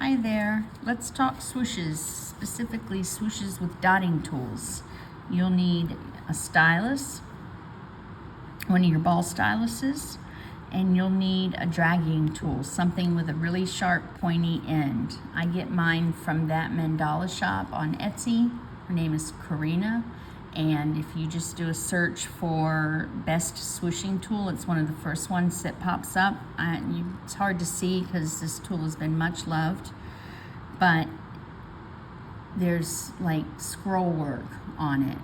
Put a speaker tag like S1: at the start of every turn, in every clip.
S1: Hi there. Let's talk swooshes, specifically swooshes with dotting tools. You'll need a stylus, one of your ball styluses, and you'll need a dragging tool, something with a really sharp pointy end. I get mine from that mandala shop on Etsy. Her name is Karina, and if you just do a search for best swooshing tool, it's one of the first ones that pops up. It's hard to see because this tool has been much loved, but there's like scroll work on it,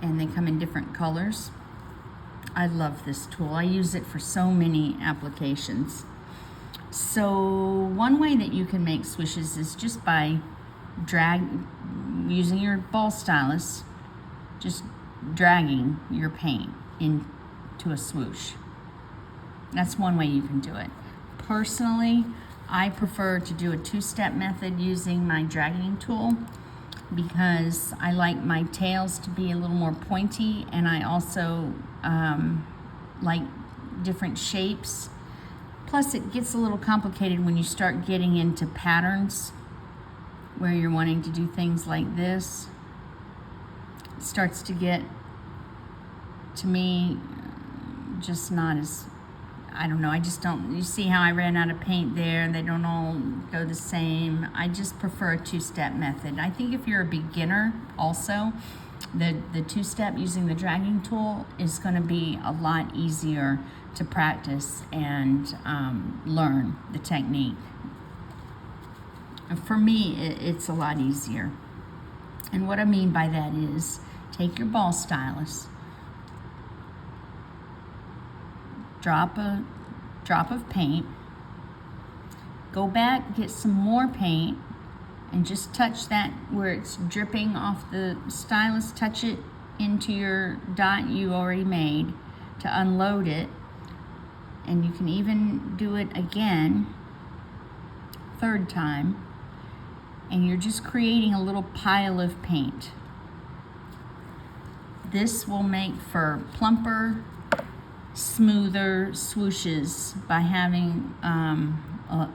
S1: and they come in different colors. I love this tool. I use it for so many applications. So one way that you can make swooshes is just by using your ball stylus, just dragging your paint into a swoosh. That's one way you can do it. Personally, I prefer to do a two-step method using my dragging tool because I like my tails to be a little more pointy, and I also like different shapes. Plus, it gets a little complicated when you start getting into patterns where you're wanting to do things like this. It starts to get, to me, just not as, I don't know, I just don't, you see how I ran out of paint there, they don't all go the same. I just prefer a two-step method. I think if you're a beginner also, the two-step using the dragging tool is going to be a lot easier to practice and learn the technique. For me, it's a lot easier. And what I mean by that is, take your ball stylus, drop of paint, go back, get some more paint, and just touch that where it's dripping off the stylus, touch it into your dot you already made to unload it. And you can even do it again, third time, and you're just creating a little pile of paint. This will make for plumper, smoother swooshes by having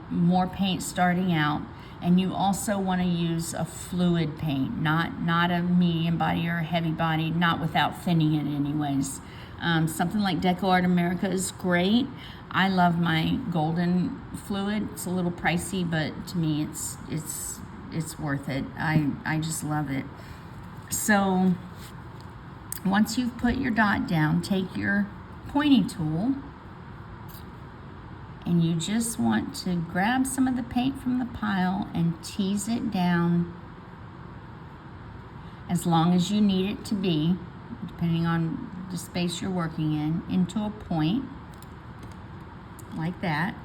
S1: more paint starting out. And you also want to use a fluid paint, not a medium body or a heavy body, not without thinning it anyways. Something like Deco Art America is great. I love my golden fluid. It's a little pricey, but to me it's worth it. I just love it. So once you've put your dot down, take your pointy tool, and you just want to grab some of the paint from the pile and tease it down as long as you need it to be, depending on the space you're working in, into a point like that.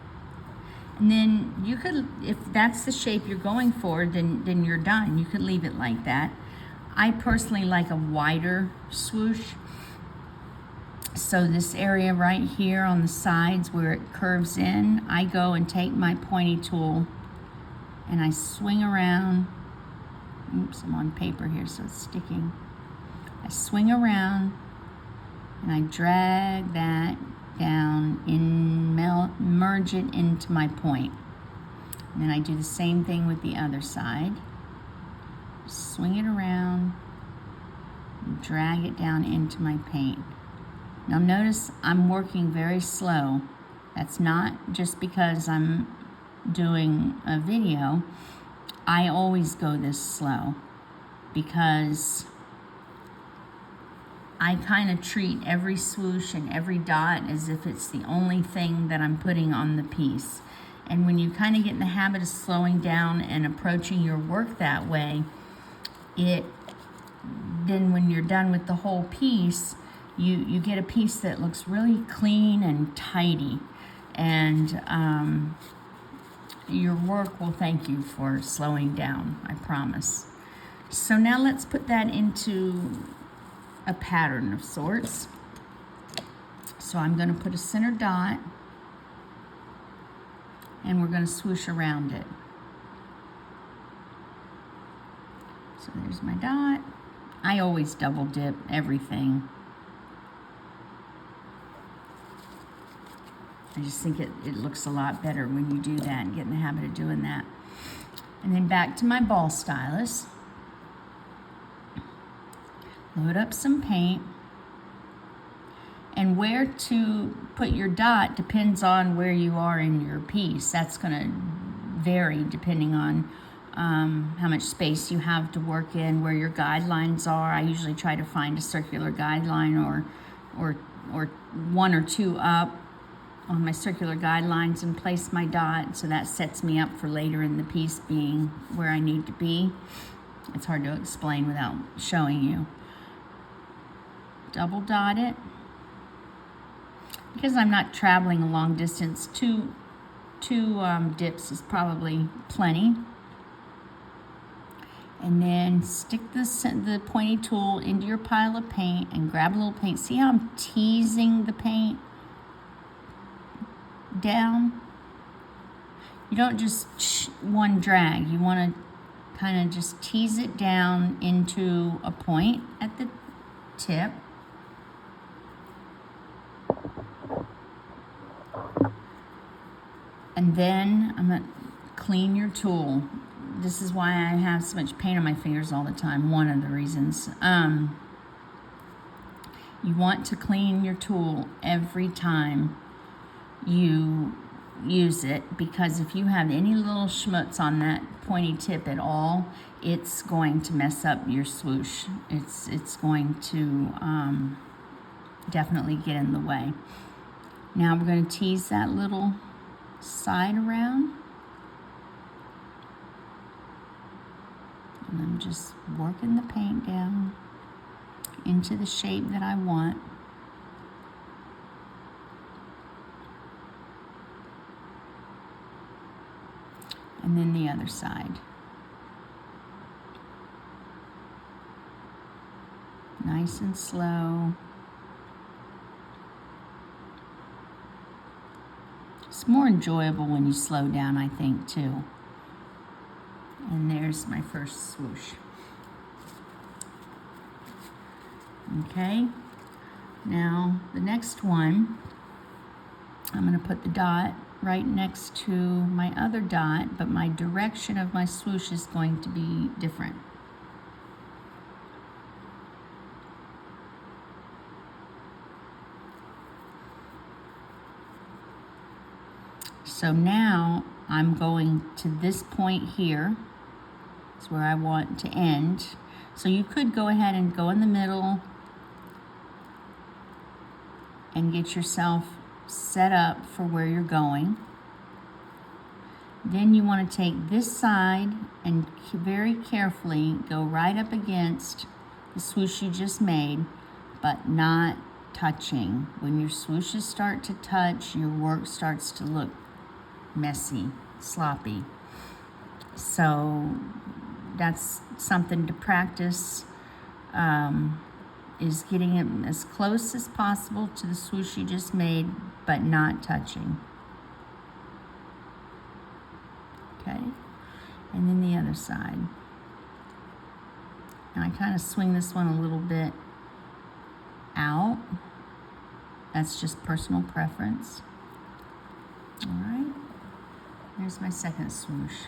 S1: And then you could, if that's the shape you're going for, then you're done. You could leave it like that. I personally like a wider swoosh. So this area right here on the sides where it curves in, I go and take my pointy tool and I swing around. Oops, I'm on paper here, so it's sticking. I swing around and I drag that down, merge it into my point. And then I do the same thing with the other side. Swing it around, and drag it down into my paint. Now notice I'm working very slow. That's not just because I'm doing a video. I always go this slow because I kind of treat every swoosh and every dot as if it's the only thing that I'm putting on the piece. And when you kind of get in the habit of slowing down and approaching your work that way, then when you're done with the whole piece, you get a piece that looks really clean and tidy, and your work will thank you for slowing down, I promise. So now let's put that into a pattern of sorts. So I'm going to put a center dot, and we're going to swoosh around it. So there's my dot. I always double dip everything. I just think it looks a lot better when you do that and get in the habit of doing that. And then back to my ball stylus. Load up some paint. And where to put your dot depends on where you are in your piece. That's going to vary depending on how much space you have to work in, where your guidelines are. I usually try to find a circular guideline or one or two up on my circular guidelines and place my dot, so that sets me up for later in the piece being where I need to be. It's hard to explain without showing you. Double dot it. Because I'm not traveling a long distance, two dips is probably plenty. And then stick the pointy tool into your pile of paint and grab a little paint. See how I'm teasing the paint down? You don't just one drag. You want to kind of just tease it down into a point at the tip. And then I'm going to clean your tool. This is why I have so much paint on my fingers all the time, one of the reasons. You want to clean your tool every time you use it, because if you have any little schmutz on that pointy tip at all, it's going to mess up your swoosh. It's going to definitely get in the way. Now we're going to tease that little side around, and I'm just working the paint down into the shape that I want. And then the other side. Nice and slow. It's more enjoyable when you slow down, I think, too. And there's my first swoosh. Okay, now the next one, I'm going to put the dot right next to my other dot, but my direction of my swoosh is going to be different. So now I'm going to this point here. It's where I want to end. So you could go ahead and go in the middle and get yourself set up for where you're going. Then you want to take this side and very carefully go right up against the swoosh you just made, but not touching. When your swooshes start to touch, your work starts to look messy, sloppy. So that's something to practice, is getting it as close as possible to the swoosh you just made, but not touching. Okay, and then the other side. Now I kind of swing this one a little bit out. That's just personal preference. All right, here's my second swoosh.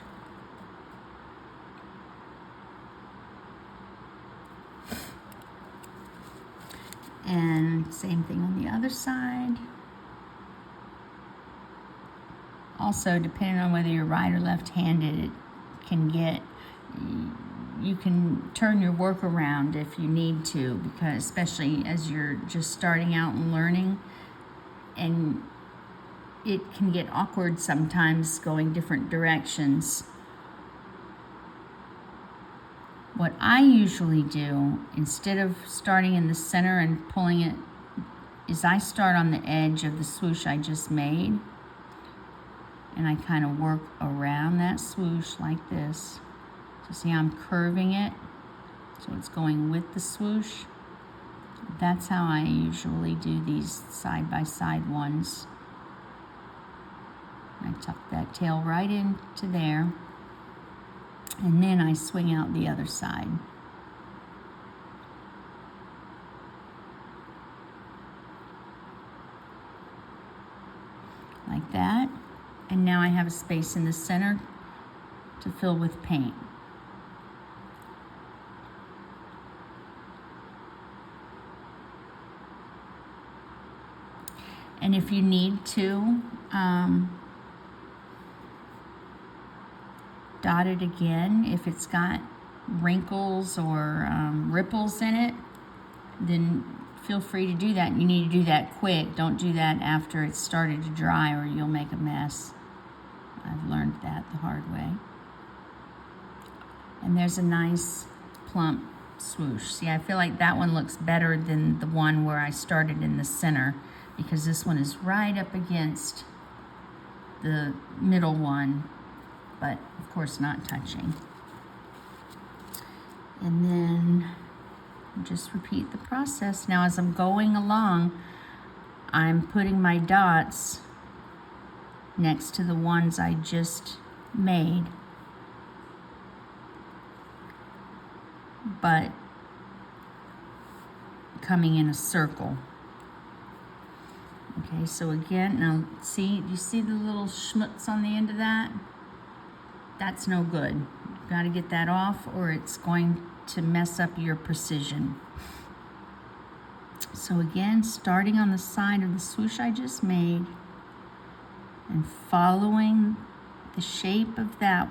S1: And same thing on the other side. Also, depending on whether you're right or left-handed, you can turn your work around if you need to, because especially as you're just starting out and learning, and it can get awkward sometimes going different directions. What I usually do, instead of starting in the center and pulling it, is I start on the edge of the swoosh I just made, and I kind of work around that swoosh like this. So see, I'm curving it, so it's going with the swoosh. That's how I usually do these side-by-side ones. I tuck that tail right into there, and then I swing out the other side. like that. And now I have a space in the center to fill with paint. And if you need to dot it again, if it's got wrinkles or ripples in it, then feel free to do that. And you need to do that quick. Don't do that after it's started to dry or you'll make a mess. I've learned that the hard way. And there's a nice plump swoosh. See, I feel like that one looks better than the one where I started in the center, because this one is right up against the middle one, but of course not touching. And then just repeat the process. Now as I'm going along, I'm putting my dots next to the ones I just made, but coming in a circle. Okay, so again, now see, you see the little schmutz on the end of that? That's no good. You've got to get that off or it's going to mess up your precision. So again, starting on the side of the swoosh I just made and following the shape of that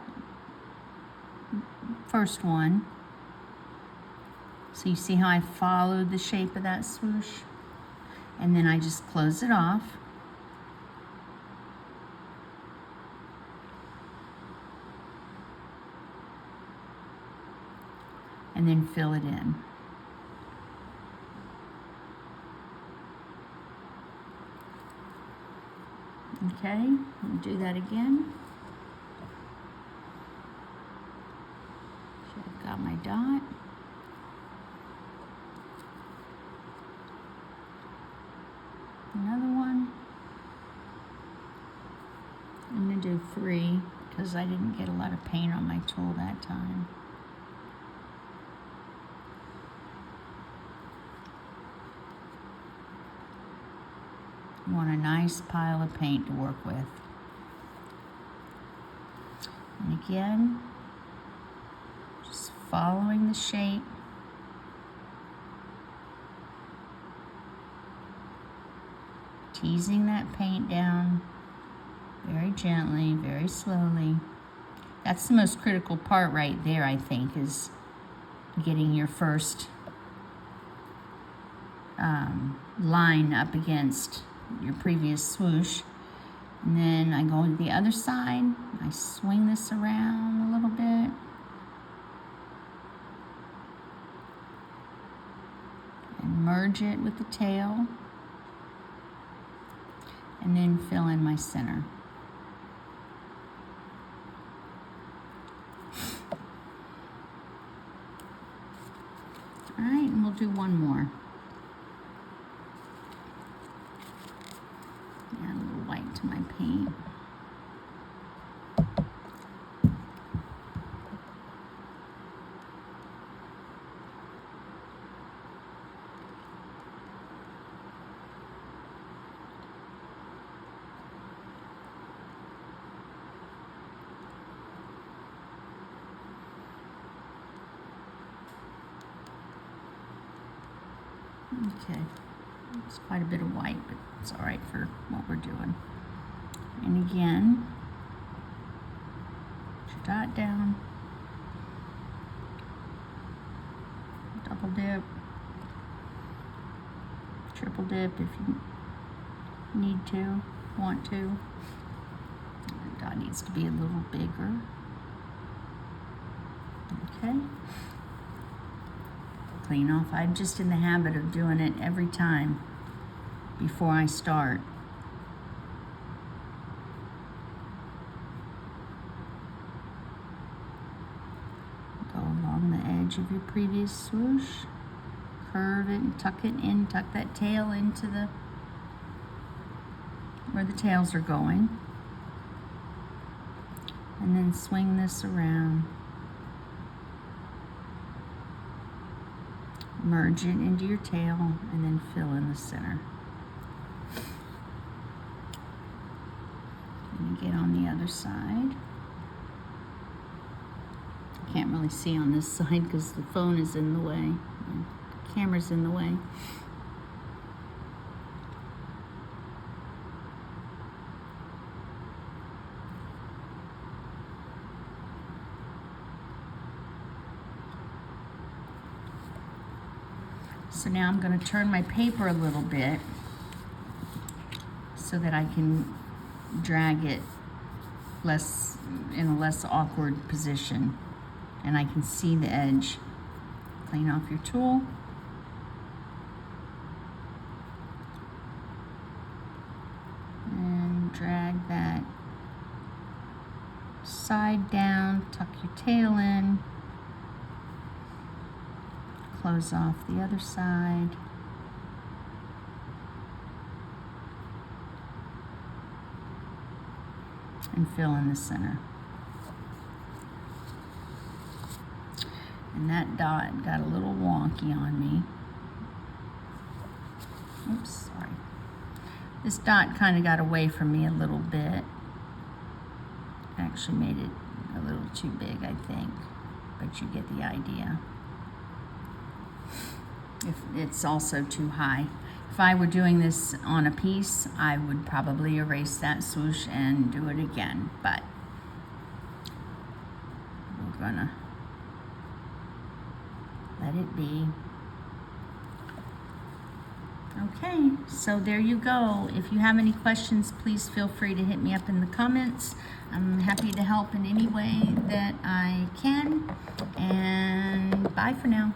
S1: first one. So you see how I followed the shape of that swoosh? And then I just close it off. And then fill it in. Okay, do that again. So I've got my dot. Another one. I'm going to do 3 because I didn't get a lot of paint on my tool that time. You want a nice pile of paint to work with. And again, just following the shape. Teasing that paint down very gently, very slowly. That's the most critical part right there, I think, is getting your first line up against your previous swoosh. And then I go to the other side. I swing this around a little bit. And merge it with the tail. And then fill in my center. All right, and we'll do one more. Add a little white to my paint. Okay, it's quite a bit of white, but it's all right for what we're doing. And again, put your dot down, double dip, triple dip if you need to, want to. The dot needs to be a little bigger. Okay. Clean off. I'm just in the habit of doing it every time before I start. Go along the edge of your previous swoosh, curve it and tuck it in, tuck that tail into the where the tails are going, and then swing this around. Merge it into your tail and then fill in the center. drag it on the other side. Can't really see on this side because the phone is in the way. The camera's in the way. So now I'm going to turn my paper a little bit so that I can drag it in a less awkward position, and I can see the edge. Clean off your tool. And drag that side down, tuck your tail in. Close off the other side. And fill in the center. And that dot got a little wonky on me. Oops, sorry. This dot kind of got away from me a little bit. Actually made it a little too big, I think, but you get the idea. If it's also too high. If I were doing this on a piece, I would probably erase that swoosh and do it again, but we're gonna let it be. Okay, so there you go. If you have any questions, please feel free to hit me up in the comments. I'm happy to help in any way that I can, and bye for now.